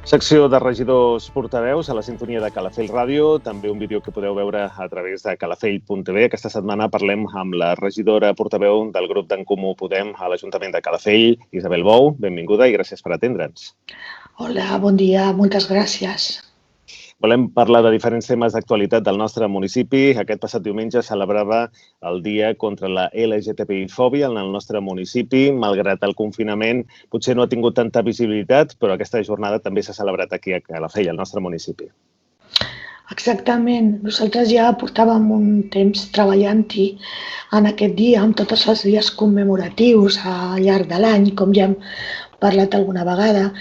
Secció de regidors portaveus a la sintonia de Calafell Ràdio, també un vídeo que podeu veure a través de calafell.tv. Aquesta setmana parlem amb la regidora portaveu del grup d'En Comú Podem a l'Ajuntament de Calafell, Isabel Bou. Benvinguda i gràcies per atendre'ns. Hola, bon dia, moltes gràcies. Volem parlar de diferents temes d'actualitat del nostre municipi. Aquest passat diumenge celebrava el Dia contra la LGTBI-fòbia en el nostre municipi. Malgrat el confinament, potser no ha tingut tanta visibilitat, però aquesta jornada també s'ha celebrat aquí a Calafell, al nostre municipi. Exactament. Nosaltres ja portàvem un temps treballant-hi en aquest dia, amb tots els dies commemoratius al llarg de l'any, com ja hem parlat alguna vegada.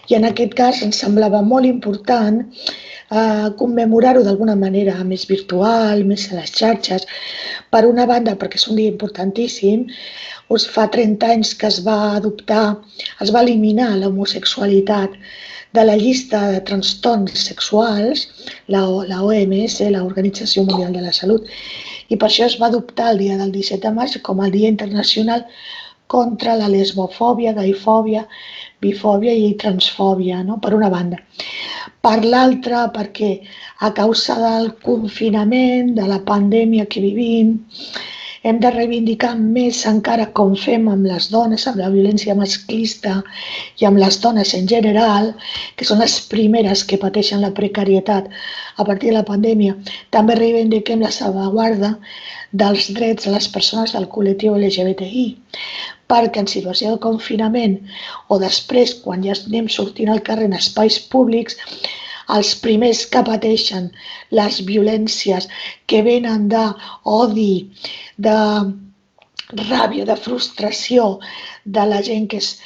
I en aquest cas ens semblava molt important commemorar-ho d'alguna manera més virtual, més a les xarxes. Per una banda, perquè és un dia importantíssim, fa 30 anys que es va eliminar l'homosexualitat de la llista de trastorns sexuals, la OMS, l'Organització Mundial de la Salut, i per això es va adoptar el dia del 17 de març com el Dia Internacional contra la lesbofòbia, gaifòbia, bifòbia i transfòbia, no? Per una banda. Per l'altra, perquè a causa del confinament, de la pandèmia que vivim, hem de reivindicar més encara com fem amb les dones, amb la violència masclista i amb les dones en general, que són les primeres que pateixen la precarietat a partir de la pandèmia. També reivindiquem la salvaguarda dels drets de les persones del col·lectiu LGBTI, perquè en situació de confinament o després, quan ja anem sortint al carrer en espais públics, els primers que pateixen les violències que venen d'odi, de ràbia, de frustració de la gent que és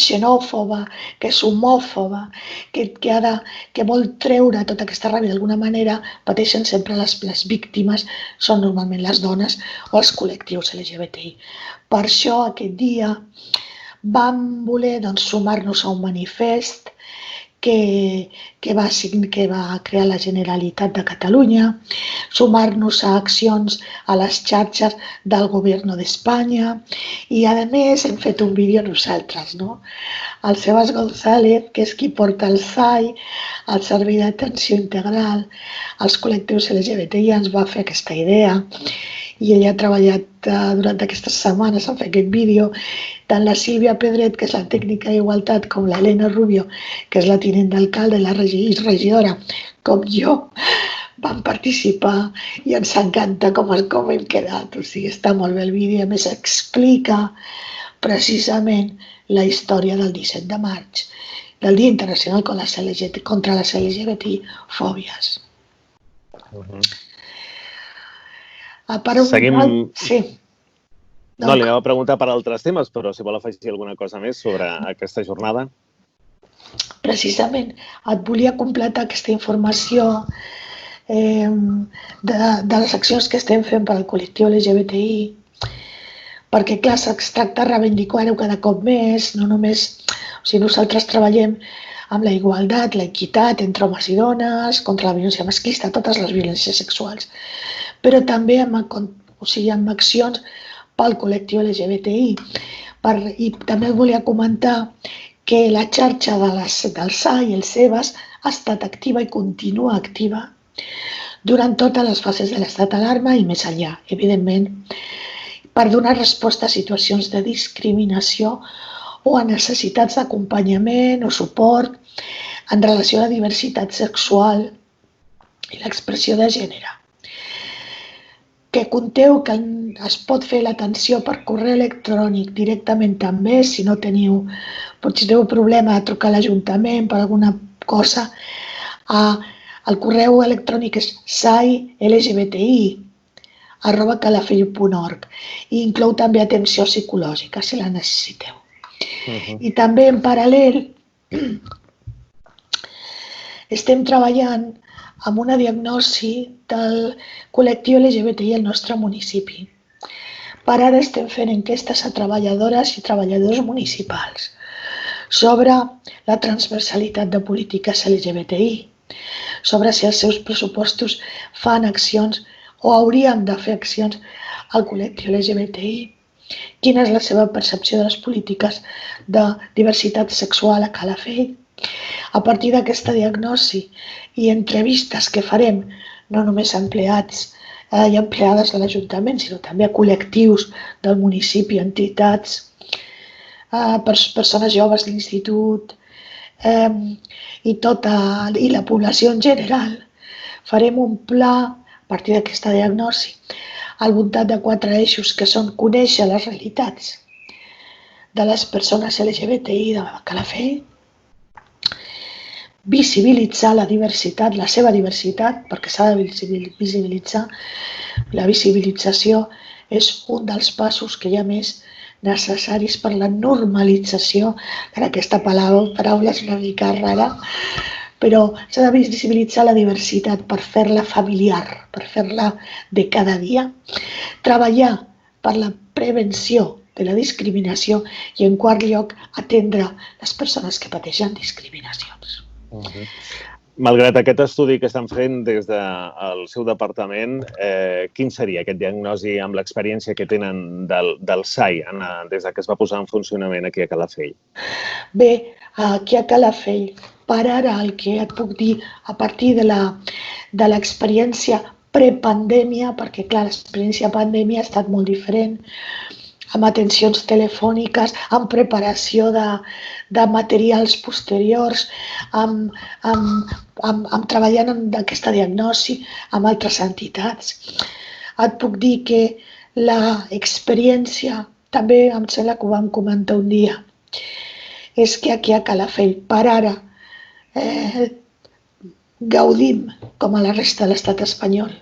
xenòfoba, que és homòfoba, que vol treure tota aquesta ràbia d'alguna manera, pateixen sempre les víctimes, són normalment les dones o els col·lectius LGBTI. Per això aquest dia vam voler sumar-nos a un manifest que va crear la Generalitat de Catalunya, sumar-nos a accions a les xarxes del Govern d'Espanya i, a més, hem fet un vídeo nosaltres, no? El Sebas González, que és qui porta el SAI, el Servei d'Atenció Integral, als col·lectius LGBTI, ens va fer aquesta idea i ella ha treballat durant aquestes setmanes a fer aquest vídeo. Tant la Sílvia Pedret, que és la tècnica d'igualtat, com l'Helena Rubio, que és la tinent d'alcalde i la regidora, com jo, van participar i ens encanta com hem quedat. O sigui, està molt bé el vídeo, a més explica precisament la història del 17 de maig, del Dia Internacional contra les LGBTI-fòbies. Seguim... Sí. No, li anava a preguntar per altres temes, però si vol afegir alguna cosa més sobre aquesta jornada. Precisament, et volia completar aquesta informació de les accions que estem fent per al col·lectiu LGBTI, perquè, clar, es tracta de reivindicar-ho cada cop més, no només... O sigui, nosaltres treballem amb la igualtat, l'equitat entre homes i dones, contra la violència masclista, totes les violències sexuals, però també amb accions pel col·lectiu LGBTI. I també volia comentar que la xarxa del SAI i el SEBAS ha estat activa i continua activa durant totes les fases de l'estat d'alarma i més enllà, evidentment, per donar resposta a situacions de discriminació o a necessitats d'acompanyament o suport en relació a la diversitat sexual i l'expressió de gènere. Que compteu que es pot fer l'atenció per correu electrònic directament també, si no teniu problema de trucar a l'Ajuntament per alguna cosa. El correu electrònic és sailgbti@calafell.org i inclou també atenció psicològica, si la necessiteu. I també, en paral·lel, estem treballant amb una diagnosi del col·lectiu LGBTI al nostre municipi. Per ara estem fent enquestes a treballadores i treballadors municipals sobre la transversalitat de polítiques LGBTI, sobre si els seus pressupostos fan accions o hauríem de fer accions al col·lectiu LGBTI, quina és la seva percepció de les polítiques de diversitat sexual a Calafell, A partir d'aquesta diagnosi i entrevistes que farem, no només a empleats i empleades de l'Ajuntament, sinó també a col·lectius del municipi, entitats, persones joves de l'institut i la població en general, farem un pla a partir d'aquesta diagnosi al voltant de 4 eixos que són conèixer les realitats de les persones LGBTI de Calafell, visibilitzar la diversitat, la seva diversitat, perquè s'ha de visibilitzar. La visibilització és un dels passos que hi ha més necessaris per la normalització, que aquesta paraula és una mica rara, però s'ha de visibilitzar la diversitat per fer-la familiar, per fer-la de cada dia. Treballar per la prevenció de la discriminació i, en quart lloc, atendre les persones que pateixen discriminacions. Malgrat aquest estudi que estan fent des del seu departament, quin seria aquest diagnòstic amb l'experiència que tenen del SAI des que es va posar en funcionament aquí a Calafell? Bé, aquí a Calafell, per ara el que et puc dir a partir de l'experiència prepandèmia, perquè clar, l'experiència pandèmia ha estat molt diferent, amb atencions telefòniques, amb preparació de materials posteriors, amb treballant en aquesta diagnosi amb altres entitats. Et puc dir que l'experiència, també em sembla que ho vam comentar un dia, és que aquí a Calafell, per ara, gaudim, com a la resta de l'estat espanyol,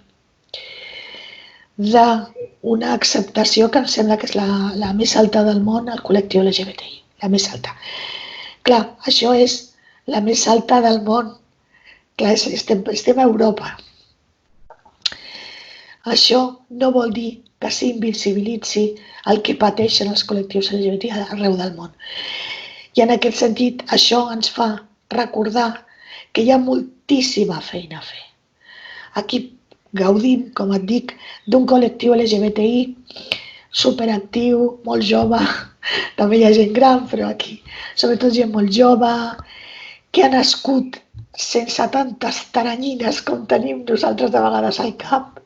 d'una acceptació que em sembla que és la més alta del món al col·lectiu LGBTI, la més alta. Clar, això és la més alta del món. Clar, estem a Europa. Això no vol dir que s'invisibilitzi el que pateixen els col·lectius LGBTI arreu del món. I en aquest sentit, això ens fa recordar que hi ha moltíssima feina a fer. Aquí gaudim, com et dic, d'un col·lectiu LGBTI superactiu, molt jove, també hi ha gent gran, però aquí sobretot gent molt jove, que ha nascut sense tantes taranyines com tenim nosaltres de vegades al cap,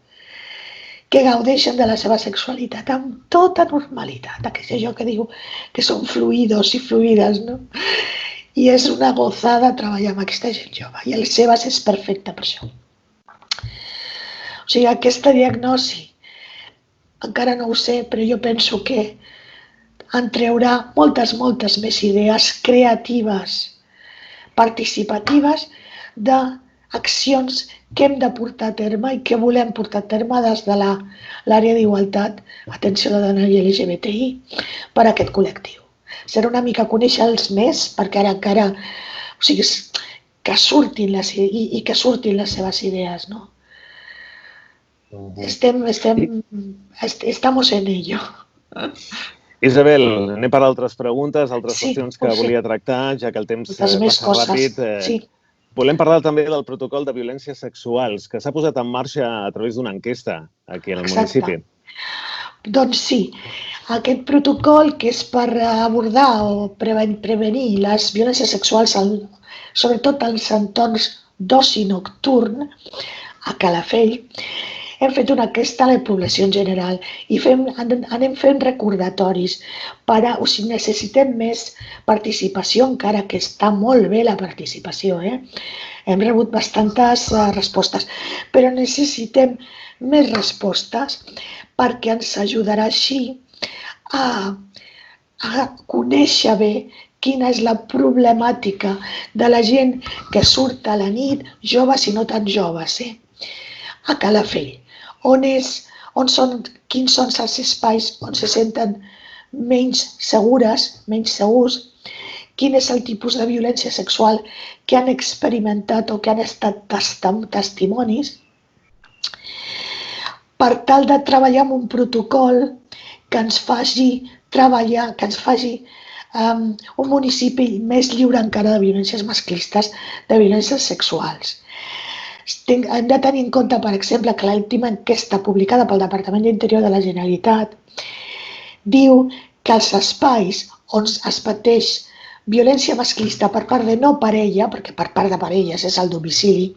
que gaudeixen de la seva sexualitat amb tota normalitat, allò que diu que són fluidos i fluides, no? I és una gozada treballar amb aquesta gent jove, i el Sebas és perfecte per això. O sigui, aquesta diagnosi, encara no ho sé, però jo penso que en traurà moltes més idees creatives, participatives, d'accions que hem de portar a terme i que volem portar a terme des de l'àrea d'igualtat, atenció a la dona i LGBTI, per a aquest col·lectiu. Serà una mica conèixer-los més, perquè ara encara, o sigui, que surtin les seves idees, no? Estamos en ello. Isabel, anem per altres preguntes, altres qüestions que volia tractar, ja que el temps passa ràpid. Volem parlar també del protocol de violències sexuals, que s'ha posat en marxa a través d'una enquesta aquí al municipi. Doncs sí, aquest protocol, que és per abordar o prevenir les violències sexuals, sobretot als entorns d'oci nocturn, a Calafell, hem fet una enquesta a la població en general i anem fent recordatoris. O sigui, necessitem més participació, encara que està molt bé la participació. Hem rebut bastantes respostes, però necessitem més respostes perquè ens ajudarà així a conèixer bé quina és la problemàtica de la gent que surt a la nit, joves i no tan joves, a Calafell. Quins són els espais on se senten menys segurs, quin és el tipus de violència sexual que han experimentat o que han estat testimonis, per tal de treballar amb un protocol que ens faci treballar, que ens faci un municipi més lliure encara de violències masclistes, de violències sexuals. Hem de tenir en compte, per exemple, que l'última enquesta publicada pel Departament d'Interior de la Generalitat diu que els espais on es pateix violència masclista per part de no parella, perquè per part de parelles és el domicili,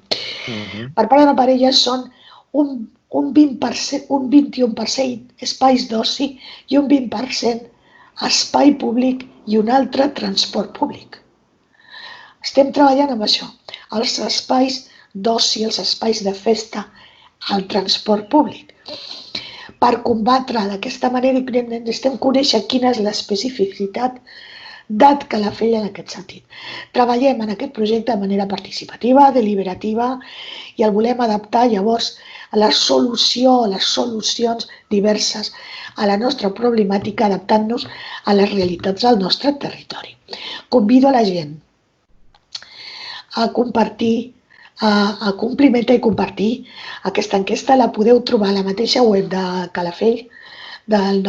per part de no parelles són un 21% espais d'oci i un 20% espai públic i un altre transport públic. Estem treballant amb això, els espais d'oci, els espais de festa, el transport públic. Per combatre d'aquesta manera necessitem conèixer quina és l'especificitat dat Calafell en aquest sentit. Treballem en aquest projecte de manera participativa, deliberativa, i el volem adaptar llavors a la solució, a les solucions diverses a la nostra problemàtica, adaptant-nos a les realitats del nostre territori. Convido a la gent a compartir, a complimentar i compartir aquesta enquesta. La podeu trobar a la mateixa web de Calafell, del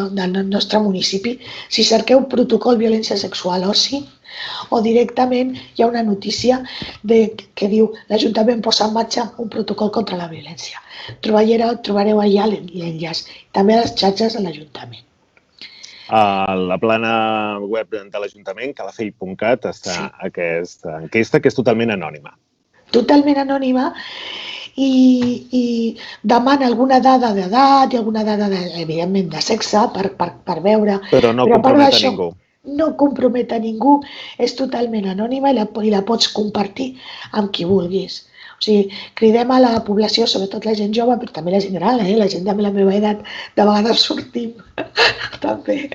nostre municipi. Si cerqueu protocol violència sexual oci, o directament hi ha una notícia que diu l'Ajuntament posa en marxa un protocol contra la violència. Trobareu allà l'enllaç, també a les xarxes de l'Ajuntament. A la plana web de l'Ajuntament, calafell.cat, està aquesta enquesta, que és totalment anònima. Totalment anònima, i demana alguna dada d'edat i alguna dada, evidentment, de sexe per veure. Però no compromet a ningú. No compromet a ningú, és totalment anònima i la pots compartir amb qui vulguis. O sigui, cridem a la població, sobretot la gent jove, però també la gent gran, la gent de la meva edat, de vegades sortim també,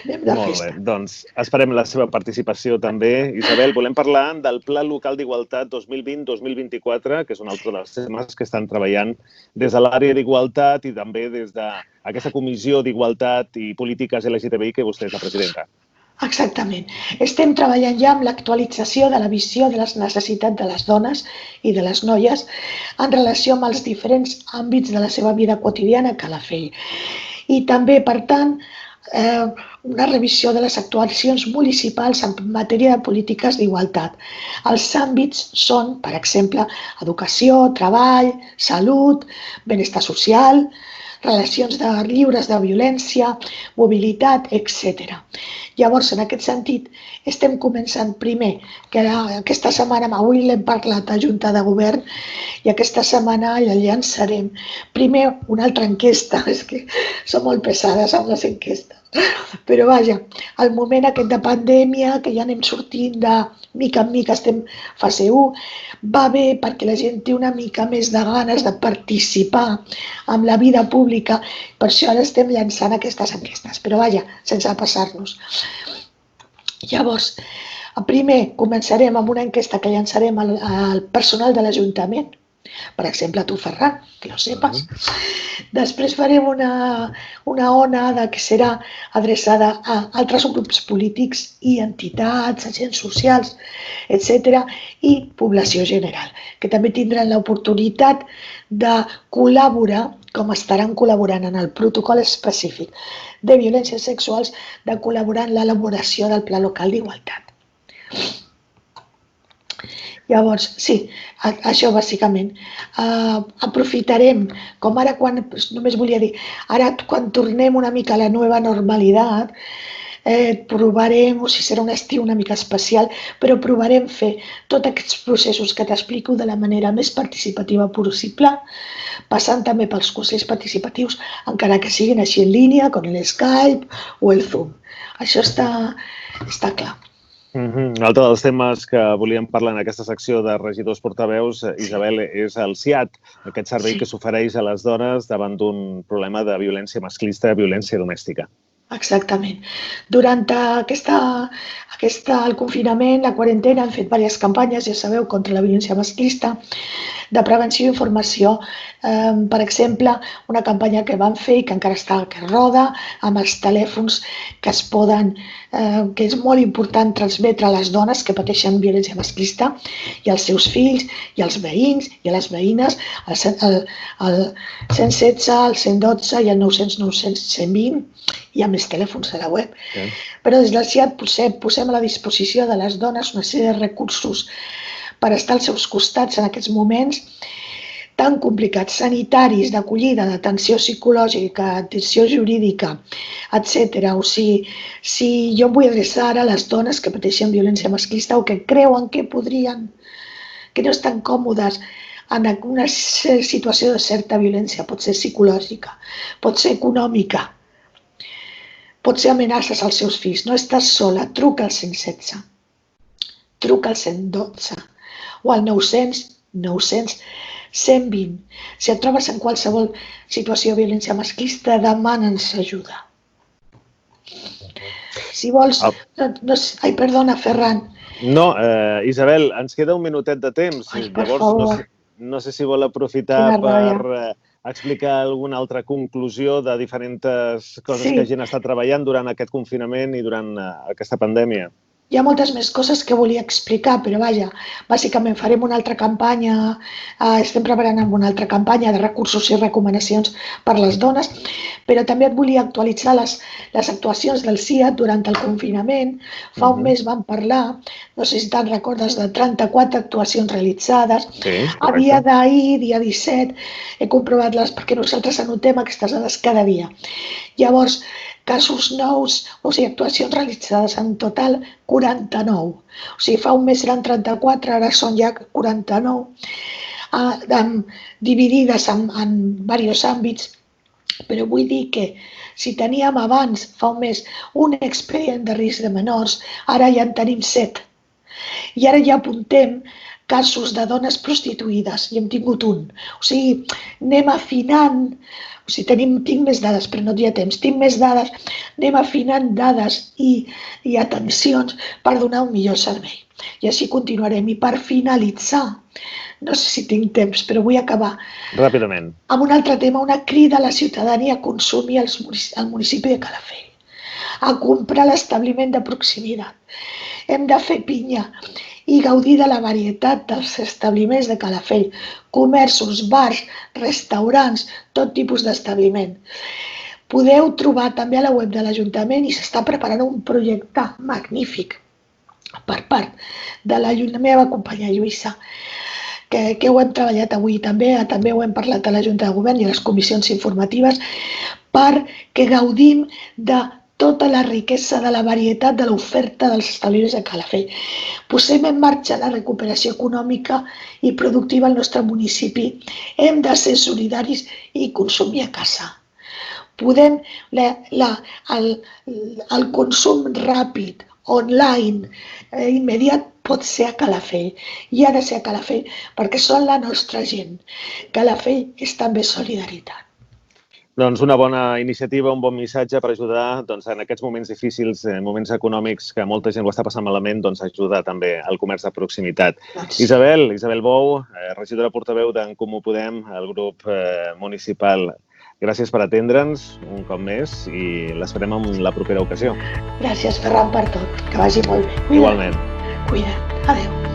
anem de festa. Molt bé, doncs esperem la seva participació també. Isabel, volem parlar del Pla Local d'Igualtat 2020-2024, que és un altre dels temes que estan treballant des de l'àrea d'Igualtat i també des d'aquesta Comissió d'Igualtat i Polítiques LGTBI que vostè és la presidenta. Exactament. Estem treballant ja amb l'actualització de la visió de les necessitats de les dones i de les noies en relació amb els diferents àmbits de la seva vida quotidiana a Calafell. I també, per tant, una revisió de les actuacions municipals en matèria de polítiques d'igualtat. Els àmbits són, per exemple, educació, treball, salut, benestar social, relacions lliures de violència, mobilitat, etc. Llavors, en aquest sentit, estem començant primer, que aquesta setmana, avui l'hem parlat a Junta de Govern, i aquesta setmana la llançarem. Primer, una altra enquesta, és que són molt pesades amb les enquestes. Però vaja, al moment aquest de pandèmia, que ja anem sortint de mica en mica, estem fase 1, va bé perquè la gent té una mica més de ganes de participar en la vida pública, per això ara estem llançant aquestes enquestes, però vaja, sense passar-nos. Llavors, primer començarem amb una enquesta que llançarem al personal de l'Ajuntament, per exemple, a tu, Ferran, que ho sepas. Després farem una onada que serà adreçada a altres grups polítics i entitats, agents socials, etc., i població general, que també tindran l'oportunitat de col·laborar, com estaran col·laborant en el protocol específic de violències sexuals, de col·laborar en l'elaboració del Pla Local d'Igualtat. Llavors, sí, això bàsicament. Aprofitarem, com ara només volia dir, ara quan tornem una mica a la nova normalitat, provarem, o si serà un estiu una mica especial, però provarem fer tots aquests processos que t'explico de la manera més participativa possible, passant també pels consells participatius, encara que siguin així en línia, com l'Skype o el Zoom. Això està clar. Un altre dels temes que volíem parlar en aquesta secció de regidors portaveus, Isabel, és el SIAD, aquest servei que s'ofereix a les dones davant d'un problema de violència masclista, violència domèstica. Exactament. Durant el confinament, la quarantena, hem fet diverses campanyes, ja sabeu, contra la violència masclista, de prevenció i informació. Per exemple, una campanya que vam fer i que encara que roda, amb els telèfons que es poden, que és molt important transmetre a les dones que pateixen violència masclista i als seus fills i als veïns i a les veïnes, el 116, el 112 i el 900 900 120, hi ha més telèfons a la web. Però des del SIAD posem a la disposició de les dones una sèrie de recursos per estar als seus costats en aquests moments, tan complicats, sanitaris, d'acollida, d'atenció psicològica, atenció jurídica, etc. O sigui, si jo em vull adreçar ara a les dones que pateixen violència masclista o que creuen que podrien, que no estan còmodes en una situació de certa violència, pot ser psicològica, pot ser econòmica, pot ser amenaces als seus fills. No estàs sola, truca al 116, truca al 112 o al 900 120. Si et trobes en qualsevol situació de violència masclista, demana'ns ajuda. Si vols... Ai, perdona, Ferran. No, Isabel, ens queda un minutet de temps. Ai, per Llavors, favor. no sé si vol aprofitar per explicar alguna altra conclusió de diferents coses que gent està treballant durant aquest confinament i durant aquesta pandèmia. Hi ha moltes més coses que volia explicar, però vaja, bàsicament farem una altra campanya, estem preparant una altra campanya de recursos i recomanacions per a les dones, però també et volia actualitzar les actuacions del CIAT durant el confinament. Fa un mes vam parlar, no sé si te'n recordes, de 34 actuacions realitzades. A dia d'ahir, dia 17, he comprovat perquè nosaltres anotem aquestes dades cada dia. Llavors, casos nous, o sigui, actuacions realitzades en total 49. O sigui, fa un mes eren 34, ara són ja 49, dividides en diversos àmbits, però vull dir que si teníem abans, fa un mes, un expedient de risc de menors, ara ja en tenim 7. I ara ja apuntem casos de dones prostituïdes, i hem tingut un. O sigui, anem afinant, o sigui, tinc més dades, però no hi ha temps, tinc més dades, anem afinant dades i atencions per donar un millor servei. I així continuarem. I per finalitzar, no sé si tinc temps, però vull acabar ràpidament amb un altre tema, una crida a la ciutadania a consumir al municipi de Calafell, a comprar l'establiment de proximitat. Hem de fer pinya i gaudir de la varietat dels establiments de Calafell, comerços, bars, restaurants, tot tipus d'establiment. Podeu trobar també a la web de l'Ajuntament i s'està preparant un projecte magnífic per part de la meva companya Lluïssa, que ho hem treballat avui també ho hem parlat a la Junta de Govern i a les comissions informatives, perquè gaudim de tota la riquesa de la varietat de l'oferta dels establiments de Calafell. Posem en marxa la recuperació econòmica i productiva al nostre municipi. Hem de ser solidaris i consumir a casa. El consum ràpid, online, immediat, pot ser a Calafell. I ha de ser a Calafell perquè són la nostra gent. Calafell és també solidaritat. Doncs una bona iniciativa, un bon missatge per ajudar en aquests moments difícils, moments econòmics que molta gent ho està passant malament, doncs ajudar també al comerç de proximitat. Isabel Bou, regidora portaveu d'en Comú Podem, el grup municipal. Gràcies per atendre'ns un cop més i l'esperem en la propera ocasió. Gràcies, Ferran, per tot. Que vagi molt bé. Igualment. Cuida't. Adéu.